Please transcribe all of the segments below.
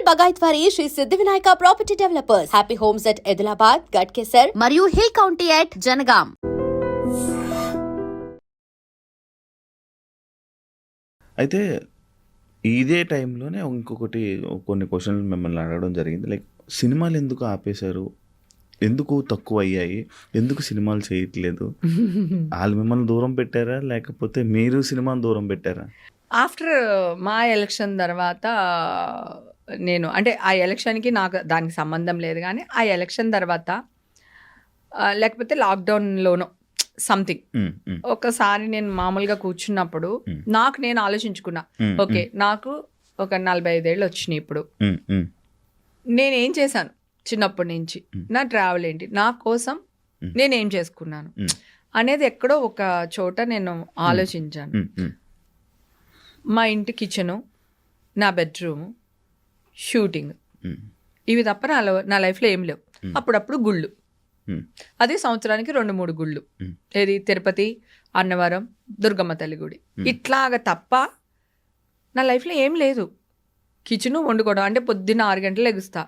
బగాయత్ వారి శ్రీ సిద్ధి Vinayaka property developers. Happy homes at Edilabad, Ghatkesar మరియు hill county at Jangaon. అయితే ఇదే టైంలోనే ఇంకొకటి కొన్ని క్వశ్చన్లు మిమ్మల్ని అడగడం జరిగింది. లైక్ సినిమాలు ఎందుకు ఆపేశారు, ఎందుకు తక్కువ అయ్యాయి, ఎందుకు సినిమాలు చేయట్లేదు? వాళ్ళు మిమ్మల్ని దూరం పెట్టారా లేకపోతే మీరు సినిమాని దూరం పెట్టారా? ఆఫ్టర్ మా ఎలక్షన్ తర్వాత నేను అంటే ఆ ఎలక్షన్కి నాకు దానికి సంబంధం లేదు, కానీ ఆ ఎలక్షన్ తర్వాత లేకపోతే లాక్డౌన్లోనో సంథింగ్ ఒకసారి నేను మామూలుగా కూర్చున్నప్పుడు నాకు నేను ఆలోచించుకున్నా, ఓకే నాకు ఒక 45 ఏళ్ళు వచ్చినాయి ఇప్పుడు, నేనేం చేశాను చిన్నప్పటి నుంచి, నా ట్రావెల్ ఏంటి, నా కోసం నేనేం చేసుకున్నాను అనేది ఎక్కడో ఒక చోట నేను ఆలోచించాను. మా ఇంటి కిచెను, నా బెడ్రూము, షూటింగ్, ఇవి తప్ప నా లైఫ్లో ఏం లేవు. అప్పుడప్పుడు గుళ్ళు, అదే సంవత్సరానికి 2-3 గుళ్ళు, ఏది తిరుపతి, అన్నవరం, దుర్గమ్మ తల్లి గుడి, ఇట్లాగా తప్ప నా లైఫ్లో ఏం లేదు. కిచెను వండుకోవడం అంటే పొద్దున్న 6 గంటలు లెగుస్తా,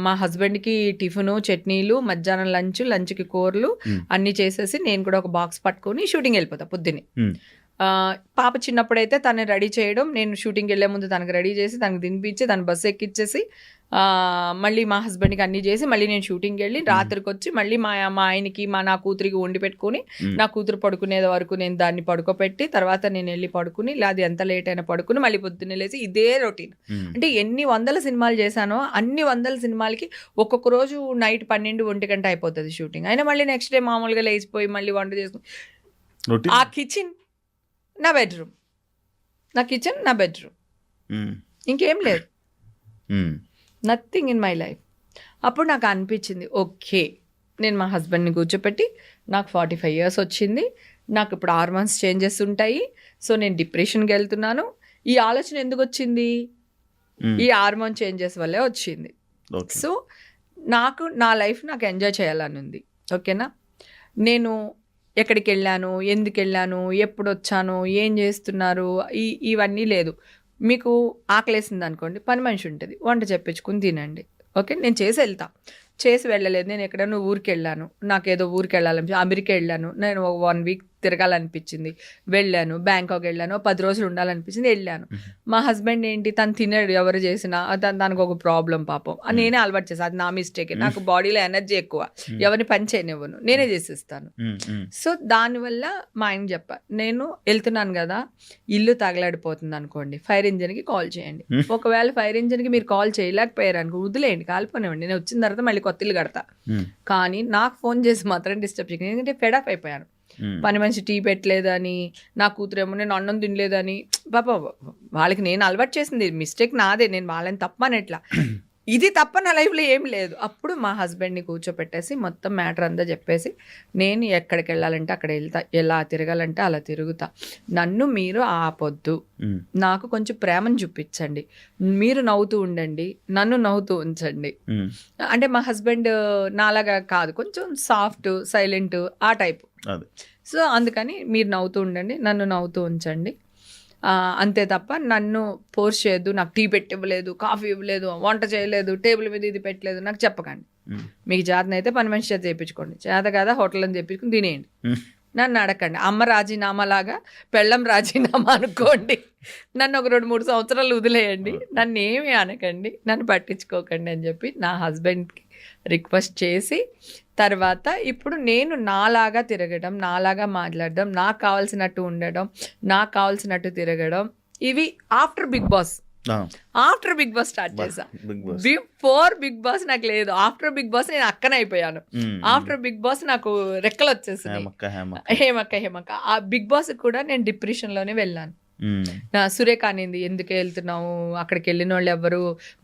మా హస్బెండ్కి టిఫిను, చట్నీలు, మధ్యాహ్నం లంచ్కి కూరలు అన్నీ చేసేసి నేను కూడా ఒక బాక్స్ పట్టుకొని షూటింగ్ వెళ్ళిపోతా పొద్దున్నే. పాప చిన్నప్పుడైతే తను రెడీ చేయడం, నేను షూటింగ్కి వెళ్ళే ముందు తనకు రెడీ చేసి తనకు తినిపించి తను బస్సు ఎక్కిచ్చేసి మళ్ళీ మా హస్బెండ్కి అన్నీ చేసి మళ్ళీ నేను షూటింగ్కి వెళ్ళి రాత్రికి వచ్చి మళ్ళీ మా ఆయనకి నా కూతురికి వండి పెట్టుకుని నా కూతురు పడుకునే వరకు నేను దాన్ని పడుకోపెట్టి తర్వాత నేను వెళ్ళి పడుకుని, లేదా ఎంత లేట్ అయినా పడుకుని మళ్ళీ పొద్దున్నే లేసి ఇదే రొటీన్. అంటే ఎన్ని 100 సినిమాలు చేశానో అన్ని 100 సినిమాలకి ఒక్కొక్క రోజు నైట్ 12-1 గంట అయిపోతుంది షూటింగ్. అయినా మళ్ళీ నెక్స్ట్ డే మామూలుగా లేచిపోయి మళ్ళీ వంట చేసుకుని ఆ కిచెన్ నా బెడ్రూమ్, నా కిచెన్ నా బెడ్రూమ్, ఇంకేం లేదు, నథింగ్ ఇన్ మై లైఫ్. అప్పుడు నాకు అనిపించింది, ఓకే నేను మా హస్బెండ్ని కూర్చోపెట్టి, నాకు 45 years వచ్చింది, నాకు ఇప్పుడు హార్మోన్స్ చేంజెస్ ఉంటాయి, సో నేను డిప్రెషన్కి వెళ్తున్నాను. ఈ ఆలోచన ఎందుకు వచ్చింది? ఈ హార్మోన్ చేంజెస్ వల్లే వచ్చింది. సో నాకు నా లైఫ్ నాకు ఎంజాయ్ చేయాలని ఉంది, ఓకేనా. నేను ఎక్కడికి వెళ్ళాను, ఎందుకు వెళ్ళాను, ఎప్పుడు వచ్చాను, ఏం చేస్తున్నారు, ఇవన్నీ లేదు. మీకు ఆకలేసింది అనుకోండి, పని మనిషి ఉంటుంది, వంట చెప్పించుకుని తినండి, ఓకే. నేను చేసి వెళ్ళలేదు. నేను ఎక్కడైనా ఊరికి వెళ్ళాను, నాకేదో ఊరికి వెళ్ళాలని, అమెరికా వెళ్ళాను, నేను 1 week తిరగాలనిపించింది, వెళ్ళాను. బ్యాంకాక్ వెళ్ళాను, 10 రోజులు ఉండాలనిపించింది, వెళ్ళాను. మా హస్బెండ్ ఏంటి, తను తినడు, ఎవరు చేసినా దానికి ఒక ప్రాబ్లం పాపం, నేనే అలవాటు చేసాను, అది నా మిస్టేక్. నాకు బాడీలో ఎనర్జీ ఎక్కువ, ఎవరిని పని చేయనివ్వను, నేనే చేసేస్తాను. సో దానివల్ల మా ఆయన చెప్పా, నేను వెళ్తున్నాను కదా, ఇల్లు తగలాడిపోతుంది అనుకోండి, ఫైర్ ఇంజన్కి కాల్ చేయండి. ఒకవేళ ఫైర్ ఇంజన్కి మీరు కాల్ చేయలేకపోయారు అనుకో, వదిలేయండి, కాలిపోనివ్వండి, నేను వచ్చిన తర్వాత మళ్ళీ కొత్త ఇల్లు కడతా. కానీ నాకు ఫోన్ చేసి మాత్రం డిస్టర్బ్ చేయకండి, ఎందుకంటే ఫెడప్ అయిపోయాను. పని మనిషి టీ పెట్టలేదని, నా కూతురేమో నేను అన్నం తినలేదని, పాప వాళ్ళకి నేను అలవాటు చేసింది, మిస్టేక్ నాదే, నేను వాళ్ళని తప్పనట్లా, ఇది తప్ప నా లైఫ్లో ఏం లేదు. అప్పుడు మా హస్బెండ్ని కూర్చోపెట్టేసి మొత్తం మ్యాటర్ అంతా చెప్పేసి, నేను ఎక్కడికి వెళ్ళాలంటే అక్కడ వెళ్తా, ఎలా తిరగాలంటే అలా తిరుగుతా, నన్ను మీరు ఆపొద్దు, నాకు కొంచెం ప్రేమను చూపించండి, మీరు నవ్వుతూ ఉండండి, నన్ను నవ్వుతూ ఉంచండి. అంటే మా హస్బెండ్ నాలాగా కాదు, కొంచెం సాఫ్ట్, సైలెంట్ ఆ టైపు. సో అందుకని మీరు నవ్వుతూ ఉండండి, నన్ను నవ్వుతూ ఉంచండి, అంతే తప్ప నన్ను ఫోర్స్ చేయొద్దు, నాకు టీ పెట్టి ఇవ్వలేదు, కాఫీ ఇవ్వలేదు, వంట చేయలేదు, టేబుల్ మీద ఇది పెట్టలేదు నాకు చెప్పకండి. మీకు చేతనైతే పని మనిషి చేత చేయించుకోండి, చేత కదా హోటల్ని తెప్పించుకుని తినేయండి, నన్ను అడగండి. అమ్మ రాజీనామా లాగా పెళ్ళం రాజీనామా అనుకోండి, నన్ను ఒక 2-3 సంవత్సరాలు వదిలేయండి, నన్ను ఏమీ అనకండి, నన్ను పట్టించుకోకండి అని చెప్పి నా హస్బెండ్కి రిక్వెస్ట్ చేసి, తర్వాత ఇప్పుడు నేను నాలాగా తిరగడం, నాలాగా మాట్లాడడం, నాకు కావాల్సినట్టు ఉండడం, నాకు కావాల్సినట్టు తిరగడం, ఇవి ఆఫ్టర్ బిగ్ బాస్ స్టార్ట్ చేశా. బిఫోర్ బిగ్ బాస్ నాకు లేదు, ఆఫ్టర్ బిగ్ బాస్ నేను అక్కన అయిపోయాను. ఆఫ్టర్ బిగ్ బాస్ నాకు రెక్కలు వచ్చేసాయి, హేమక్క. ఆ బిగ్ బాస్ కూడా నేను డిప్రెషన్లోనే వెళ్ళాను. నా సురేఖ అనింది, ఎందుకు వెళ్తున్నావు, అక్కడికి వెళ్ళిన వాళ్ళు ఎవరు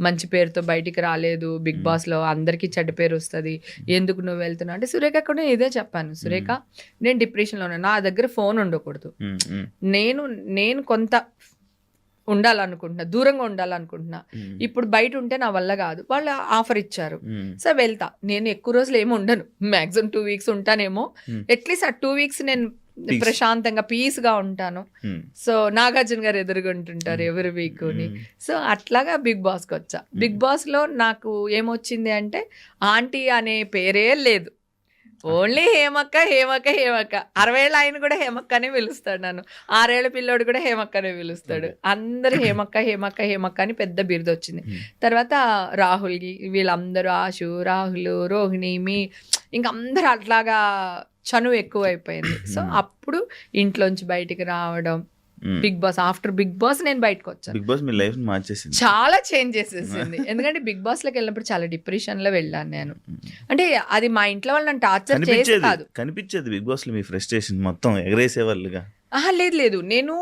మంచి పేరుతో బయటికి రాలేదు, బిగ్ బాస్లో అందరికీ చెడ్డ పేరు వస్తుంది, ఎందుకు నువ్వు వెళ్తున్నావు అంటే, సురేఖ కూడా ఇదే చెప్పాను, సురేఖ నేను డిప్రెషన్లో ఉన్నా, నా దగ్గర ఫోన్ ఉండకూడదు, నేను కొంత ఉండాలనుకుంటున్నా, దూరంగా ఉండాలనుకుంటున్నా, ఇప్పుడు బయట ఉంటే నా వల్ల కాదు, వాళ్ళు ఆఫర్ ఇచ్చారు, సో వెళ్తా. నేను ఎక్కువ రోజులు ఏమి ఉండను, మ్యాక్సిమం 2 weeks ఉంటానేమో, అట్లీస్ట్ ఆ 2 weeks నేను ప్రశాంతంగా పీస్గా ఉంటాను. సో నాగార్జున గారు ఎదురుగుంటుంటారు ఎవరి వీక్ని. సో అట్లాగా బిగ్ బాస్కి వచ్చా. బిగ్ బాస్లో నాకు ఏమొచ్చింది అంటే ఆంటీ అనే పేరే లేదు, ఓన్లీ హేమక్క హేమక్క హేమక్క. 60 ఏళ్ళ ఆయన కూడా హేమక్క అనే పిలుస్తాడు నన్ను, 6 ఏళ్ళ పిల్లోడు కూడా హేమక్క అనే పిలుస్తాడు. అందరు హేమక్క హేమక్క హేమక్క అని పెద్ద బిరుదు వచ్చింది. తర్వాత రాహుల్ వీళ్ళందరూ ఆశు, రాహుల్, రోహిణి, మీ ఇంకా అందరూ అట్లాగా చనువు ఎక్కువ అయిపోయింది. సో అప్పుడు ఇంట్లోంచి బయటికి రావడం, Bigg Boss, after Bigg Boss నేను బయటకు వచ్చాను. బిగ్ బాస్ మీ లైఫ్ మార్చేసింది, చాలా చేంజ్ చేసేసింది. ఎందుకంటే బిగ్ బాస్ లోకి వెళ్ళినప్పుడు చాలా డిప్రెషన్ లో వెళ్ళాను నేను. అంటే అది మా ఇంట్లో వాళ్ళు నన్ను టార్చర్ చేసి కాదు, కనిపించేది బిగ్ బాస్ లో మీ ఫ్రస్ట్రేషన్ మొత్తం ఎగరేసేవాళ్ళుగా. లేదు నేను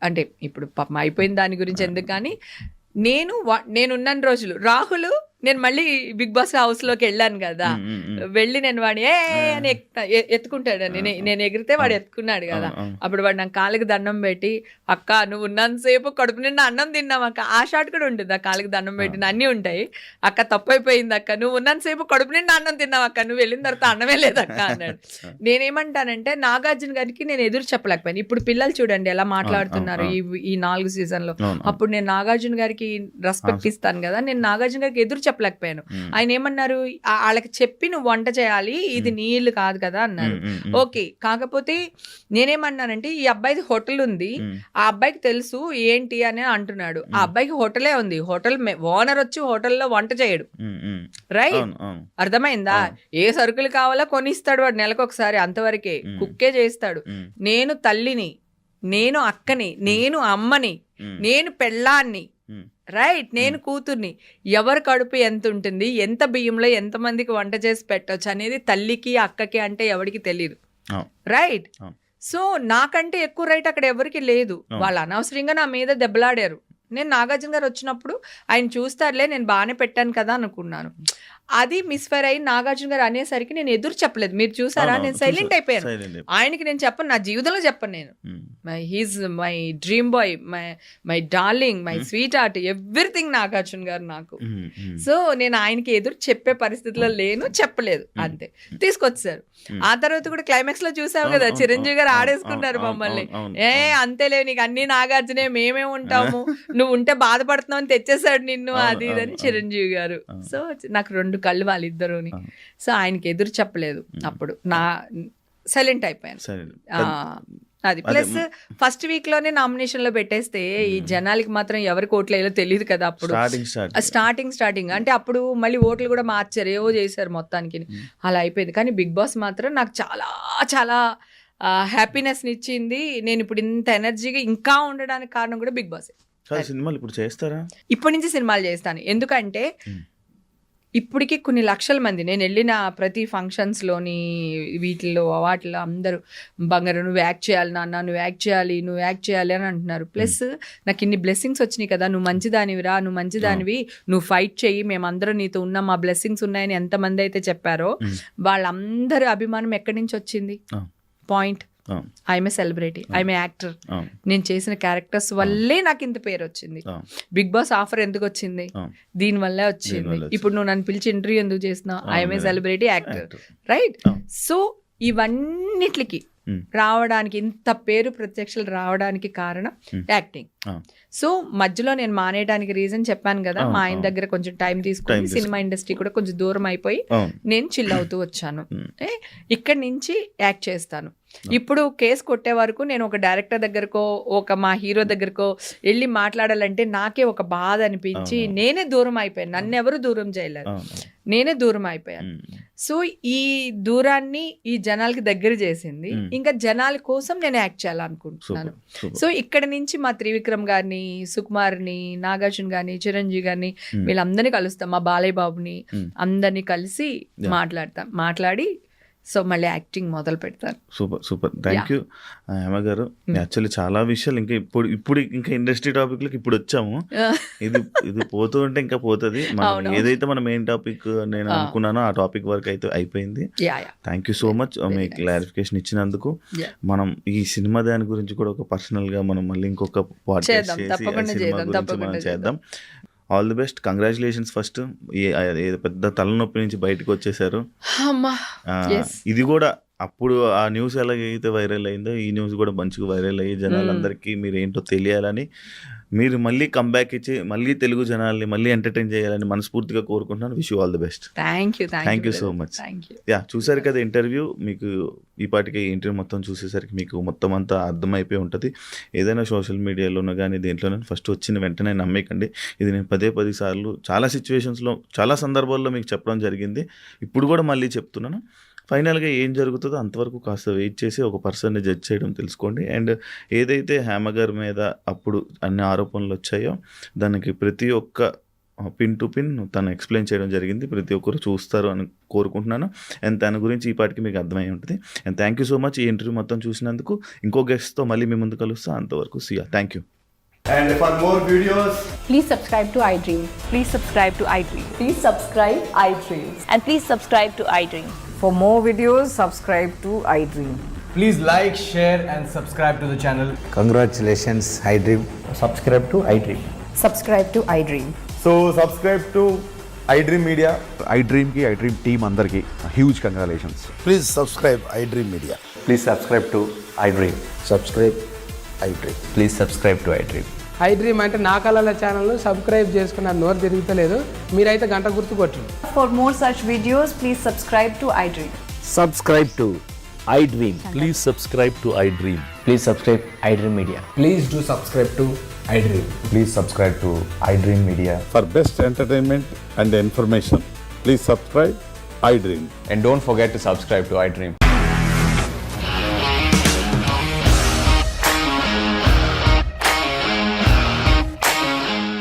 అంటే ఇప్పుడు పాపం అయిపోయిన దాని గురించి ఎందుకు, కానీ నేనున్న రోజులు రాహుల్ నేను మళ్ళీ బిగ్ బాస్ హౌస్ లోకి వెళ్ళాను కదా, వెళ్ళి నేను వాడిని అని ఎత్తుకుంటాడు, నేను ఎగిరితే వాడు ఎత్తుకున్నాడు కదా, అప్పుడు వాడు నాకు కాళ్ళకి దండం పెట్టి అక్క నువ్వు ఉన్నంతసేపు కడుపు నిండా అన్నం తిన్నావు అక్క, ఆ షాట్ కూడా ఉంటుంది, ఆ కాళ్ళకి దండం పెట్టిన అన్నీ ఉంటాయి, అక్క తప్పైపోయింది అక్క, నువ్వు ఉన్నంతసేపు కడుపు నిండా అన్నం తిన్నావు అక్క, నువ్వు వెళ్ళిన తర్వాత అన్నమే లేదక్క అన్నాడు. నేనేమంటానంటే నాగార్జున గారికి నేను ఎదురు చెప్పలేకపోయాను. ఇప్పుడు పిల్లలు చూడండి ఎలా మాట్లాడుతున్నారు ఈ 4 సీజన్లో. అప్పుడు నేను నాగార్జున గారికి రెస్పెక్ట్ ఇస్తాను కదా, నేను నాగార్జున గారికి ఎదురు చెప్పలేకపోయాను. ఆయన ఏమన్నారు, వాళ్ళకి చెప్పి నువ్వు వంట చేయాలి, ఇది నీళ్ళు కాదు కదా అన్నారు. ఓకే, కాకపోతే నేనేమన్నానంటే ఈ అబ్బాయిది హోటల్ ఉంది, ఆ అబ్బాయికి తెలుసు ఏంటి అని అంటున్నాడు. ఆ అబ్బాయికి హోటలే ఉంది, హోటల్ ఓనర్ వచ్చి హోటల్లో వంట చేయడు, రైట్? అర్థమైందా? ఏ సరుకులు కావాలో కొనిస్తాడు వాడు నెలకు ఒకసారి, అంతవరకే కుక్కే చేస్తాడు. నేను తల్లిని, నేను అక్కని, నేను అమ్మని, నేను పెళ్ళాన్ని, రైట్, నేను కూతుర్ని. ఎవరి కడుపు ఎంత ఉంటుంది, ఎంత బియ్యంలో ఎంతమందికి వంట చేసి పెట్టొచ్చు అనేది తల్లికి అక్కకి అంటే ఎవరికి తెలియదు, రైట్? సో నాకంటే ఎక్కువ రైట్ అక్కడ ఎవరికి లేదు. వాళ్ళు అనవసరంగా నా మీద దెబ్బలాడారు. నేను నాగార్జున గారు వచ్చినప్పుడు ఆయన చూస్తారులే నేను బాగానే పెట్టాను కదా అనుకున్నాను. అది మిస్ఫైర్ అయ్యి నాగార్జున గారు అనేసరికి నేను ఎదురు చెప్పలేదు. మీరు చూసారా, నేను సైలెంట్ అయిపోయాను. ఆయనకి నేను చెప్పను, నా జీవితంలో చెప్పను నేను. He's my dream boy, my darling, my sweet heart, everything Nagarjuna గారు నాకు. సో నేను ఆయనకి ఎదురు చెప్పే పరిస్థితిలో లేను, చెప్పలేదు, అంతే. తీసుకొచ్చారు. ఆ తర్వాత కూడా క్లైమాక్స్ లో చూసావు కదా, చిరంజీవి గారు ఆడేసుకున్నారు మమ్మల్ని. అంతేలే నీకు అన్ని నాగార్జునే, మేమే ఉంటాము, నువ్వు ఉంటే బాధపడుతున్నావు అని తెచ్చేసాడు నిన్ను, అది ఇదని చిరంజీవి గారు. సో నాకు 2 కళ్ళు వాళ్ళిద్దరుని. సో ఆయనకి ఎదురు చెప్పలేదు, అప్పుడు నా సైలెంట్ అయిపోయాను. అది ప్లస్ ఫస్ట్ వీక్ లోనే నామినేషన్ లో పెట్టేస్తే ఈ జనాలకి మాత్రం ఎవరికి ఓట్లు వేయాలో తెలియదు కదా. అప్పుడు స్టార్టింగ్ అంటే అప్పుడు మళ్ళీ ఓట్లు కూడా మార్చారు, ఏవో చేశారు మొత్తానికి, అలా అయిపోయింది. కానీ బిగ్ బాస్ మాత్రం నాకు చాలా చాలా హ్యాపీనెస్ ఇచ్చింది. నేను ఇప్పుడు ఇంత ఎనర్జీగా ఇంకా ఉండడానికి కారణం కూడా బిగ్ బాస్. సినిమాలు ఇప్పుడు చేస్తారా? ఇప్పటి నుంచి సినిమాలు చేస్తాను, ఎందుకంటే ఇప్పటికి కొన్ని లక్షల మంది, నేను వెళ్ళిన ప్రతి ఫంక్షన్స్లోని వీటిల్లో వాటిలో అందరూ బంగారు నువ్వు యాక్ట్ చేయాలి నాన్న, నువ్వు యాక్ట్ చేయాలి అని అంటున్నారు. ప్లస్ నాకు ఇన్ని బ్లెస్సింగ్స్ వచ్చినాయి కదా, నువ్వు మంచిదానివిరా, నువ్వు మంచిదానివి, నువ్వు ఫైట్ చెయ్యి, మేమందరం నీతో ఉన్నాం, మా బ్లెస్సింగ్స్ ఉన్నాయని ఎంతమంది అయితే చెప్పారో వాళ్ళందరూ అభిమానం ఎక్కడి నుంచి వచ్చింది? Point, I'm a celebrity, I'm a actor, నేను చేసిన క్యారెక్టర్స్ వల్లే నాకు ఇంత పేరు వచ్చింది. బిగ్ బాస్ ఆఫర్ ఎందుకు వచ్చింది? దీని వల్లే వచ్చింది. ఇప్పుడు నువ్వు నన్ను పిలిచి ఇంటర్వ్యూ ఎందుకు చేస్తున్నావు? I'm a celebrity actor, right? So ఇవన్నిటికి రావడానికి, ఇంత పేరు ప్రత్యక్షలు రావడానికి కారణం యాక్టింగ్. సో మధ్యలో నేను మానేయడానికి రీజన్ చెప్పాను కదా, మా ఆయన దగ్గర కొంచెం టైం తీసుకొని సినిమా ఇండస్ట్రీ కూడా కొంచెం దూరం అయిపోయి నేను చిల్ అవుతూ వచ్చాను. ఇక్కడి నుంచి యాక్ట్ చేస్తాను. ఇప్పుడు కేసు కొట్టే వరకు నేను ఒక డైరెక్టర్ దగ్గరకో ఒక మా హీరో దగ్గరకో వెళ్ళి మాట్లాడాలంటే నాకే ఒక బాధ అనిపించి నేనే దూరం అయిపోయాను. నన్ను ఎవరు దూరం చేయలేరు, నేనే దూరం అయిపోయాను. సో ఈ దూరాన్ని ఈ జనాలకి దగ్గర చేసింది. ఇంకా జనాల కోసం నేను యాక్ట్ చేయాలనుకుంటున్నాను. సో ఇక్కడ నుంచి మా త్రివిక్రమ్ గారిని, సుకుమార్ని, నాగార్జున గారిని, చిరంజీవి గారిని వీళ్ళందరినీ కలుస్తాం, మా బాలయ్య బాబుని అందరినీ కలిసి మాట్లాడి సో మళ్ళీ యాక్టింగ్ మొదలు పెడతారు. సూపర్ థ్యాంక్ యూ హేమ గారు. యాక్చువల్లీ చాలా విషయాలు ఇంకా ఇప్పుడు ఇంకా ఇండస్ట్రీ టాపిక్లకి ఇప్పుడు వచ్చాము. ఇది పోతూ ఉంటే ఇంకా పోతుంది. ఏదైతే మన మెయిన్ టాపిక్ నేను అనుకున్నానో ఆ టాపిక్ వరకు అయితే అయిపోయింది. Thank you so much me clarification ఇచ్చినందుకు. మనం ఈ సినిమా దాని గురించి కూడా ఒక పర్సనల్ గా మనం మళ్ళీ ఇంకొక పాడ్కాస్ట్ చేసి మనం చేద్దాం. All the best, congratulations first. పెద్ద తలనొప్పి నుంచి బయటకు వచ్చేసారు. ఇది కూడా అప్పుడు ఆ న్యూస్ ఎలాగైతే వైరల్ అయిందో ఈ న్యూస్ కూడా మంచిగా వైరల్ అయ్యి జనాలందరికీ మీరు ఏంటో తెలియాలని, మీరు మళ్ళీ కంబ్యాక్ ఇచ్చి మళ్ళీ తెలుగు జనాల్ని మళ్ళీ ఎంటర్టైన్ చేయాలని మనస్ఫూర్తిగా కోరుకుంటున్నాను. Wish you all the best. Thank you so much. Thank you. Yeah, చూసారు కదా ఇంటర్వ్యూ. మీకు ఈ పాటికి ఇంటర్వ్యూ మొత్తం చూసేసరికి మీకు మొత్తం అంతా అర్థమైపోయి ఉంటుంది. ఏదైనా సోషల్ మీడియాలోనో కానీ దేంట్లోనో ఫస్ట్ వచ్చిన వెంటనే నమ్మకండి. ఇది నేను 10 సార్లు చాలా సిచ్యువేషన్స్లో చాలా సందర్భాల్లో మీకు చెప్పడం జరిగింది. ఇప్పుడు కూడా మళ్ళీ చెప్తున్నాను. ఫైనల్గా ఏం జరుగుతుందో అంతవరకు కాస్త వెయిట్ చేసి ఒక పర్సన్ని జడ్జ్ చేయడం తెలుసుకోండి. అండ్ ఏదైతే హేమ గారి మీద అప్పుడు అన్ని ఆరోపణలు వచ్చాయో దానికి ప్రతి ఒక్క పిన్ టు పిన్ తను ఎక్స్ప్లెయిన్ చేయడం జరిగింది. ప్రతి ఒక్కరు చూస్తారు అని కోరుకుంటున్నాను. అండ్ తన గురించి ఈ పాటికి మీకు అర్థమై ఉంటుంది. And thank you so much ఈ ఇంటర్వ్యూ మొత్తం చూసినందుకు. ఇంకో గెస్ట్తో మళ్ళీ మీ ముందు కలుస్తా. అంతవరకు see ya. Thank you. And for more videos, Please subscribe to iDream. Please subscribe to iDream. Please subscribe iDream. And please subscribe to iDream. For more videos, subscribe to iDream. please like, share and subscribe to the channel. Congratulations, iDream. Subscribe to iDream. Subscribe to iDream. So subscribe to iDream Media. iDream ki iDream team andarki huge congratulations. Please subscribe iDream Media. Please subscribe to iDream. Subscribe iDream. Please subscribe to iDream. iDream అంటే నా కళల channel subscribe చేసుకున్న నోరు తిరుగుతలేదు. మీరైతే గంట గుర్తు కొట్టండి. For more such videos, please subscribe to iDream. Subscribe to iDream. Please subscribe to iDream. Please subscribe iDream Media. Please do subscribe to iDream. Please subscribe to iDream Media. For best entertainment and information, please subscribe iDream. And don't forget to subscribe to iDream.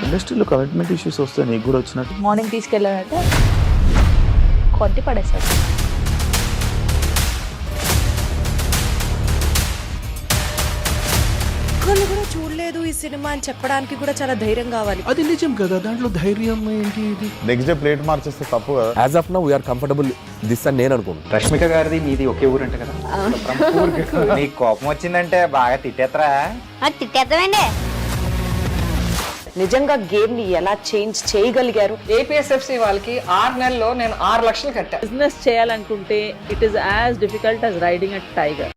ఇండస్ట్రీలో commitment issues వస్తే నీకు కూడా వచ్చినట్టు morning తీసుకెళ్ళాలంటే కొట్టి పడేసాడు. ఒక్కళ్ళు కూడా చూడలేదు ఈ సినిమా అని చెప్పడానికి కూడా చాలా ధైర్యం కావాలి. అది నిజం కదా, దాంట్లో ధైర్యం ఏంటి? ఇది నెక్స్ట్ డే ప్లేట్ మార్చేస్తే తప్పు కదా. As of now, we are comfortable this అని నేను అనుకుంటున్నాను. రష్మిక గారిది మీది ఒకే ఊరంట కదా. నీకు కోపం వచ్చిందంటే బాగా తిట్టేత్తరా? తిట్టేద్దామండి. నిజంగా గేమ్ ని ఎలా చేంజ్ చేయగలిగారు? APSFC వాళ్ళకి 6 నెలల్లో నేను 6 లక్షలు కట్టా. బిజినెస్ చేయాలనుకుంటే it is as difficult as riding a tiger.